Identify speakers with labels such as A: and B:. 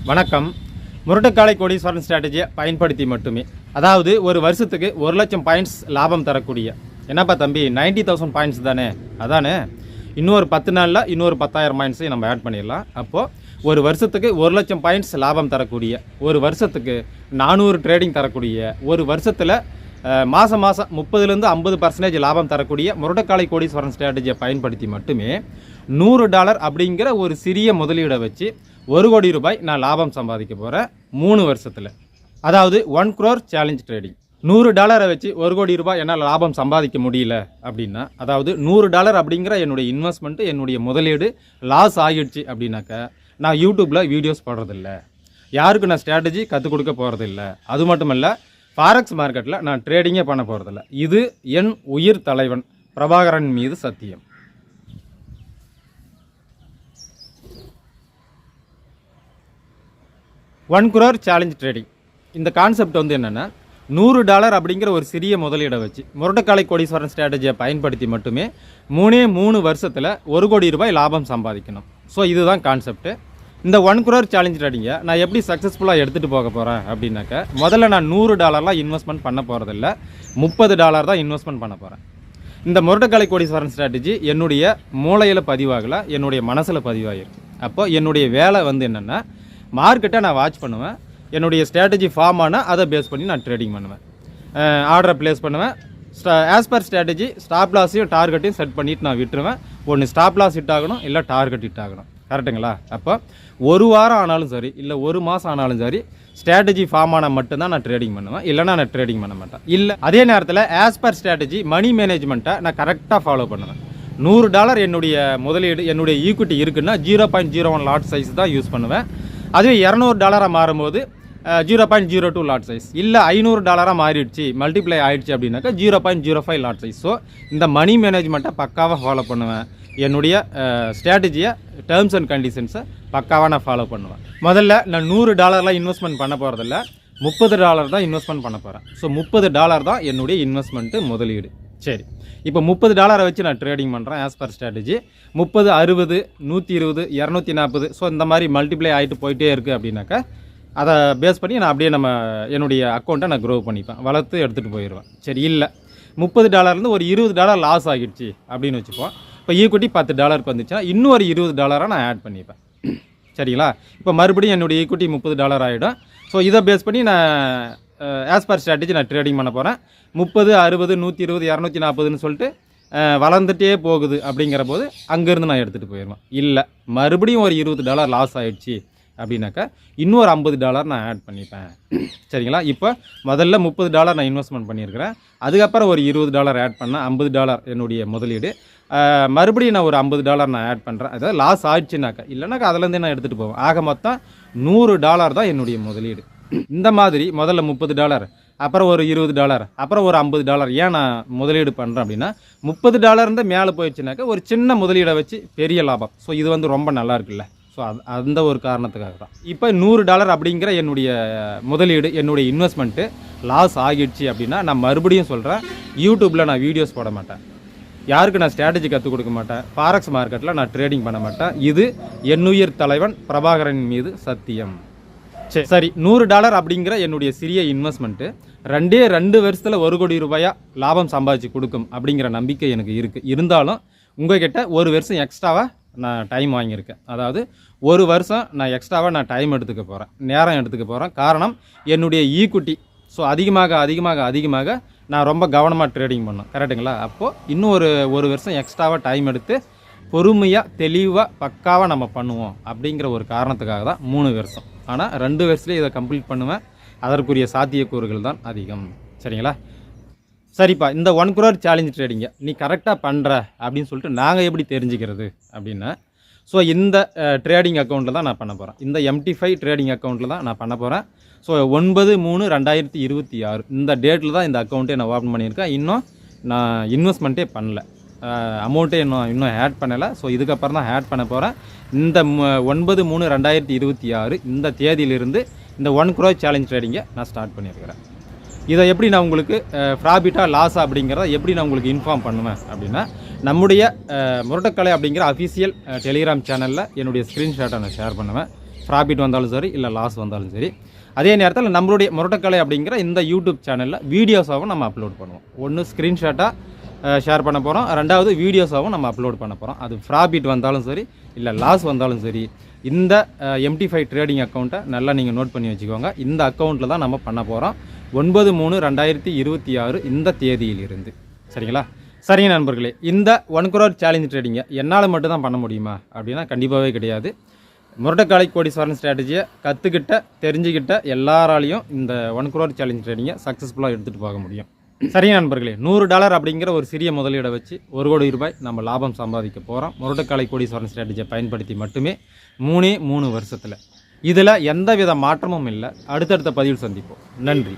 A: வணக்கம். முரட்டுக்காலை கோடீஸ்வரன் ஸ்ட்ராட்டஜியை பயன்படுத்தி மட்டுமே, அதாவது ஒரு வருஷத்துக்கு 1,00,000 பாயிண்ட்ஸ் லாபம் தரக்கூடிய, என்னப்பா தம்பி 90,000 பாயிண்ட்ஸ் தானே, அதானே இன்னொரு 10 நாளில் இன்னொரு 10,000 பாயிண்ட்ஸையும் நம்ம ஆட் பண்ணிடலாம். அப்போது ஒரு வருஷத்துக்கு 1,00,000 பாயிண்ட்ஸ் லாபம் தரக்கூடிய, ஒரு வருஷத்துக்கு 400 ட்ரேடிங் தரக்கூடிய, ஒரு வருஷத்தில் மாதம் 30லேருந்து 50% லாபம் தரக்கூடிய முரட்டுக்காலை கோடீஸ்வரன் ஸ்ட்ராட்டஜியை பயன்படுத்தி மட்டுமே $100 அப்படிங்கிற ஒரு சிறிய முதலீடை வச்சு 1 கோடி ரூபாய் நான் லாபம் சம்பாதிக்க போகிறேன் 3 வருஷத்தில். அதாவது 1 crore சேலஞ்ச் ட்ரேடிங். $100 வச்சு 1 கோடி ரூபாய் என்னால் லாபம் சம்பாதிக்க முடியல அப்படின்னா, அதாவது $100 அப்படிங்கிற என்னுடைய இன்வெஸ்ட்மெண்ட்டு, என்னுடைய முதலீடு லாஸ் ஆகிடுச்சு அப்படின்னாக்கா, நான் யூடியூப்பில் வீடியோஸ் போடுறதில்ல, யாருக்கும் நான் ஸ்ட்ராட்டஜி கற்றுக் கொடுக்க போகிறதில்ல. அது மட்டும் இல்லை, ஃபாரெக்ஸ் மார்க்கெட்டில் நான் ட்ரேடிங்கே பண்ண போகிறதில்ல. இது என் உயிர் தலைவன் பிரபாகரன் மீது சத்தியம். $1 crore சேலஞ்ச் ட்ரேடிங், இந்த கான்செப்ட் வந்து என்னென்னா, $100 அப்படிங்கிற ஒரு சிறிய முதலீடை வச்சு முரட்டுக்காலை கோடீஸ்வரன் ஸ்ட்ராட்டஜியை பயன்படுத்தி மட்டுமே 3 வருஷத்தில் 1 கோடி ரூபாய் லாபம் சம்பாதிக்கணும். ஸோ இதுதான் கான்செப்ட்டு. இந்த $1 crore சேலஞ்ச் ட்ரேடிங்கை நான் எப்படி சக்ஸஸ்ஃபுல்லாக எடுத்துகிட்டு போக போகிறேன் அப்படின்னாக்கா, முதல்ல நான் $100 இன்வெஸ்ட்மெண்ட் பண்ண போகிறதில்ல, $30 தான் இன்வெஸ்ட்மெண்ட் பண்ண போகிறேன். இந்த முரட்டுக்காலை கோடீஸ்வரன் ஸ்ட்ராட்டஜி என்னுடைய மூளையில் பதிவாகலை, என்னுடைய மனசில் பதிவாகிருக்கு. அப்போ என்னுடைய வேலை வந்து என்னென்னா, மார்க்கெட்டை நான் வாட்ச் பண்ணுவேன், என்னுடைய ஸ்ட்ராட்டஜி ஃபார்ம் ஆனால் அதை பேஸ் பண்ணி நான் ட்ரேடிங் பண்ணுவேன், ஆர்டரை ப்ளேஸ் பண்ணுவேன். ஆஸ் பர் ஸ்ட்ராட்டஜி ஸ்டாப் லாஸையும் டார்கெட்டையும் செட் பண்ணிவிட்டு நான் விட்டுருவேன். ஒன்று ஸ்டாப் லாஸ் ஹிட் ஆகணும், இல்லை டார்கெட் ஹிட் ஆகணும். கரெக்டுங்களா? அப்போ 1 வாரம் ஆனாலும் சரி, இல்லை 1 மாதம் ஆனாலும் சரி, ஸ்ட்ராட்டஜி ஃபார்ம் ஆனால் மட்டும்தான் நான் ட்ரேடிங் பண்ணுவேன், இல்லைனா நான் ட்ரேடிங் பண்ண மாட்டேன். இல்லை அதே நேரத்தில் ஆஸ் பர் ஸ்ட்ராட்டஜி மணி மேனேஜ்மெண்ட்டை நான் கரெக்டாக ஃபாலோ பண்ணுவேன். $100 என்னுடைய முதலீடு, என்னுடைய ஈக்விட்டி இருக்குன்னா 0.01 லாட் சைஸ் தான் யூஸ் பண்ணுவேன். அதுவே $200 மாறும்போது 0.02 லாட் சைஸ், இல்லை $500 மாறிடுச்சு, மல்டிப்ளை ஆகிடுச்சு அப்படின்னாக்கா 0.05 லாட் சைஸ். ஸோ இந்த மணி மேனேஜ்மெண்ட்டை பக்காவாக ஃபாலோ பண்ணுவேன். என்னுடைய ஸ்ட்ராட்டஜியை, டேர்ம்ஸ் அண்ட் கண்டிஷன்ஸை பக்காவாக நான் ஃபாலோ பண்ணுவேன். முதல்ல நான் $100 இன்வெஸ்ட்மெண்ட் பண்ண போகிறதில்ல, $30 தான் இன்வெஸ்ட்மெண்ட் பண்ண போகிறேன். ஸோ $30 தான் என்னுடைய இன்வெஸ்ட்மெண்ட்டு முதலீடு. சரி, இப்போ $30 வச்சு நான் ட்ரேடிங் பண்ணுறேன் ஆஸ் பர் ஸ்ட்ராட்டஜி. 30, 60, 120, 240, ஸோ இந்த மாதிரி மல்டிப்ளை ஆகிட்டு போயிட்டே இருக்குது அப்படின்னாக்கா, அதை பேஸ் பண்ணி நான் அப்படியே என்னுடைய அக்கௌண்ட்டை நான் க்ரோ பண்ணிப்பேன், வளர்த்து எடுத்துகிட்டு போயிடுவேன். சரி, இல்லை $30 ஒரு $20 லாஸ் ஆகிடுச்சு அப்படின்னு வச்சுப்போம். இப்போ ஈக்விட்டி $10 வந்துச்சுன்னா இன்னும் ஒரு $20 நான் ஆட் பண்ணிப்பேன். சரிங்களா? இப்போ மறுபடியும் என்னுடைய ஈக்விட்டி $30 ஆகிடும். ஸோ இதை பேஸ் பண்ணி நான் ஆஸ் பர் ஸ்ட்ராட்டஜி நான் ட்ரேடிங் பண்ண போகிறேன். 30, 60, 120, 240ன்னு சொல்லிட்டு வளர்ந்துட்டே போகுது. அப்படிங்கிற போது அங்கேருந்து நான் எடுத்துகிட்டு போயிடுவேன். இல்லை மறுபடியும் ஒரு $20 லாஸ் ஆகிடுச்சு அப்படின்னாக்கா இன்னொரு $50 நான் ஆட் பண்ணிப்பேன். சரிங்களா? இப்போ முதல்ல $30 நான் இன்வெஸ்ட்மெண்ட் பண்ணியிருக்கிறேன், அதுக்கப்புறம் ஒரு $20 ஆட் பண்ணேன், $50 என்னுடைய முதலீடு. மறுபடியும் நான் ஒரு $50 நான் ஆட் பண்ணுறேன். அதாவது லாஸ் ஆயிடுச்சுனாக்கா, இல்லைனாக்கா அதிலேருந்தே நான் எடுத்துகிட்டு போவேன். ஆக மொத்தம் $100 தான் என்னுடைய முதலீடு. இந்த மாதிரி முதல்ல $30, அப்புறம் ஒரு $20, அப்புறம் ஒரு $50. ஏன் நான் முதலீடு பண்ணுறேன் அப்படின்னா, $30 மேலே போயிடுச்சுனாக்கா ஒரு சின்ன முதலீடை வச்சு பெரிய லாபம். ஸோ இது வந்து ரொம்ப நல்லா இருக்குல்ல. ஸோ அந்த ஒரு காரணத்துக்காக தான். இப்போ $100 அப்படிங்கிற என்னுடைய முதலீடு, என்னுடைய இன்வெஸ்ட்மெண்ட்டு லாஸ் ஆகிடுச்சு அப்படின்னா, நான் மறுபடியும் சொல்கிறேன், யூடியூப்பில் நான் வீடியோஸ் போட மாட்டேன், யாருக்கு நான் ஸ்ட்ராட்டஜி கற்றுக் கொடுக்க மாட்டேன், ஃபாரெக்ஸ் மார்க்கெட்டில் நான் ட்ரேடிங் பண்ண மாட்டேன். இது என்னுயிர் தலைவன் பிரபாகரன் மீது சத்தியம். சரி, $100 அப்படிங்கிற என்னுடைய சிறிய இன்வெஸ்ட்மெண்ட்டு 2 வருஷத்தில் 1 கோடி ரூபாயா லாபம் சம்பாதிச்சு கொடுக்கும் அப்படிங்கிற நம்பிக்கை எனக்கு இருக்குது. இருந்தாலும் உங்கள்கிட்ட 1 வருஷம் எக்ஸ்ட்ராவாக நான் டைம் வாங்கியிருக்கேன். அதாவது 1 வருஷம் நான் எக்ஸ்ட்ராவாக நான் டைம் எடுத்துக்க போகிறேன், நேரம் எடுத்துக்க போகிறேன். காரணம், என்னுடைய ஈக்விட்டி ஸோ அதிகமாக நான் ரொம்ப கவனமாக ட்ரேடிங் பண்ணேன். கரெக்டுங்களா? அப்போது இன்னும் ஒரு வருஷம் எக்ஸ்ட்ராவாக டைம் எடுத்து பொறுமையாக தெளிவாக பக்காவாக நம்ம பண்ணுவோம் அப்படிங்கிற ஒரு காரணத்துக்காக தான் 3 வருஷம். ஆனால் 2 வருஷத்துலேயே இதை கம்ப்ளீட் பண்ணுவேன். அதற்குரிய சாத்தியக்கூறுகள் தான் அதிகம். சரிங்களா? சரிப்பா, இந்த $1 crore சேலஞ்ச் ட்ரேடிங்கை நீ கரெக்டாக பண்ணுற அப்படின்னு சொல்லிட்டு நாங்கள் எப்படி தெரிஞ்சுக்கிறது அப்படின்னா, ஸோ இந்த ட்ரேடிங் அக்கௌண்ட்டில் தான் நான் பண்ண போகிறேன். இந்த MT5 ட்ரேடிங் அக்கௌண்ட்டில் தான் நான் பண்ண போகிறேன். ஸோ 9/3/2026 இந்த டேட்டில் தான் இந்த அக்கௌண்ட்டே நான் ஓப்பன் பண்ணியிருக்கேன். இன்னும் நான் இன்வெஸ்ட்மெண்ட்டே பண்ணல, அமௌண்ட்டே இன்னும் ஆட் பண்ணலை. ஸோ இதுக்கப்புறம் தான் ஆட் பண்ண போகிறேன். இந்த 9/3/2026 இந்த தேதியிலிருந்து இந்த $1 crore சேலஞ்ச் ட்ரேடிங்கை நான் ஸ்டார்ட் பண்ணியிருக்கிறேன். இதை எப்படி நான் உங்களுக்கு ப்ராஃபிட்டா லாஸா அப்படிங்கிறத எப்படி நான் உங்களுக்கு இன்ஃபார்ம் பண்ணுவேன் அப்படின்னா, நம்முடைய முரட்டுக்கலை அப்படிங்கிற அஃபிஷியல் டெலிகிராம் சேனலில் என்னுடைய ஸ்க்ரீன்ஷாட்டை நான் ஷேர் பண்ணுவேன். ப்ராஃபிட் வந்தாலும் சரி இல்லை லாஸ் வந்தாலும் சரி. அதே நேரத்தில் நம்மளுடைய முரட்டுக்கலை அப்படிங்கிற இந்த யூடியூப் சேனலில் வீடியோஸாகவும் நம்ம அப்லோட் பண்ணுவோம். ஒன்று ஸ்க்ரீன்ஷாட்டாக ஷேர் பண்ண போகிறோம், ரெண்டாவது வீடியோஸாகவும் நம்ம அப்லோட் பண்ண போகிறோம். அது ப்ராஃபிட் வந்தாலும் சரி இல்லை லாஸ் வந்தாலும் சரி. இந்த MT5 ட்ரேடிங் அக்கௌண்ட்டை நல்லா நீங்கள் நோட் பண்ணி வச்சுக்கோங்க. இந்த அக்கௌண்ட்டில் தான் நம்ம பண்ண போகிறோம் 9/3/2026 இந்த தேதியிலிருந்து. சரிங்களா? சரிங்க நண்பர்களே, இந்த 1 crore சேலஞ்ச் ட்ரேடிங்கை என்னால் மட்டும் தான் பண்ண முடியுமா அப்படின்னா கண்டிப்பாகவே கிடையாது. முரட்டுக்காலை கோடீஸ்வரன் ஸ்ட்ராட்டஜியை கற்றுக்கிட்ட தெரிஞ்சுக்கிட்ட எல்லாராலையும் இந்த 1 crore சேலஞ்ச் ட்ரேடிங்கை சக்ஸஸ்ஃபுல்லாக எடுத்துகிட்டு போக முடியும். சரிங்க நண்பர்களே, $100 அப்படிங்கிற ஒரு சிறிய முதலீடை வச்சு ₹1 கோடி நம்ம லாபம் சம்பாதிக்க போகிறோம் முரட்டுக்காலை கோடீஸ்வரன் ஸ்ட்ராட்டஜியை பயன்படுத்தி மட்டுமே 3 வருஷத்தில். இதில் எந்தவித மாற்றமும் இல்லை. அடுத்தடுத்த பதிவில் சந்திப்போம். நன்றி.